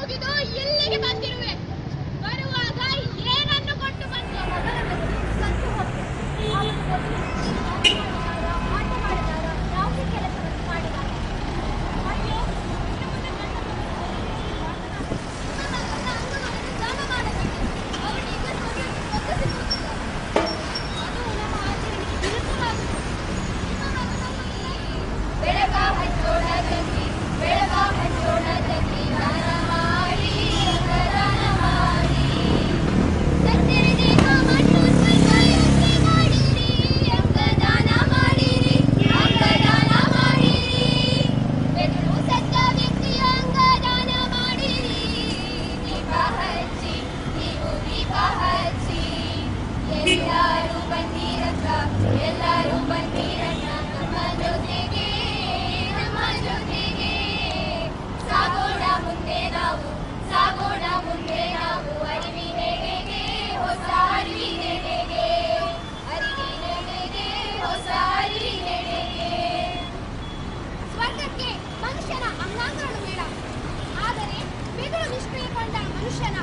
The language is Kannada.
ಮುಗಿದು ಇಲ್ಲಿಗೆ ಬಂದಿರುವೆ. ಬರುವಾಗ ಏನನ್ನು ಕೊಟ್ಟು ಬಂದು ಆಟ ಮಾಡಿದಾಗ ಯಾವುದೇ ಕೆಲಸವನ್ನು ಮಾಡಿದಾಗ ಅಯ್ಯೋ ದಾನ ಮಾಡಬೇಕು. ಅವನಿಗೆ ಅದು ನಮ್ಮ ಆಚರಣೆಗೆ ವಿರುದ್ಧವಾಗುತ್ತದೆ. ಬೆಳಗ ಹಚ್ಚೋಣ ಜಗ್ಗಿ, ಬೆಳಗ ಹಚ್ಚೋಣ ಜಗ್ಗಿ, ದಾನ ಮಾಡಿ ದಾನ ಮಾಡಿ. ಸತ್ತರೆ ದೇಹ ಮಣ್ಣು ಸ್ವಲ್ಪ ಯೋಚನೆ ಮಾಡಿರಿ, ಅಂಗದಾನ ಮಾಡಿರಿ, ಅಂಗದಾನ ಮಾಡಿರಿ. ಬೆನ್ನು ಸತ್ತ ವ್ಯಕ್ತಿಯ ಅಂಗದಾನ ಮಾಡಿರಿ. ದೀಪ ಹಚ್ಚಿ, ನೀವು ದೀಪ ಹಚ್ಚಿ. ಎಲ್ಲರೂ ಬನ್ನಿರಕ್ಕ, ಎಲ್ಲರೂ ಬನ್ನಿರಕ್ಕ, ನಮ್ಮ ಜೊತೆಗೆ, ನಮ್ಮ ಜೊತೆಗೆ. ಸಾಗೋಣ ಮುಂದೆ ನಾವು, ಸಾಗೋಣ ಮುಂದೆ ನಾವು. ಅರಿವಿನೆಡೆಗೆ, ಹೊಸ ಅರಿವಿನೆಡೆಗೆ, ಅರಿವಿನೆಡೆಗೆ, ಹೊಸ ಅರಿವಿನೆಡೆಗೆ. ಸ್ವರ್ಗಕ್ಕೆ ಮನುಷ್ಯನ ಅಂಗಾಂಗಗಳು ಬೇಡ, ಆದರೆ ಬೆದರು ನಿಷ್ಕ್ರಿಯಗೊಂಡ ಮನುಷ್ಯನ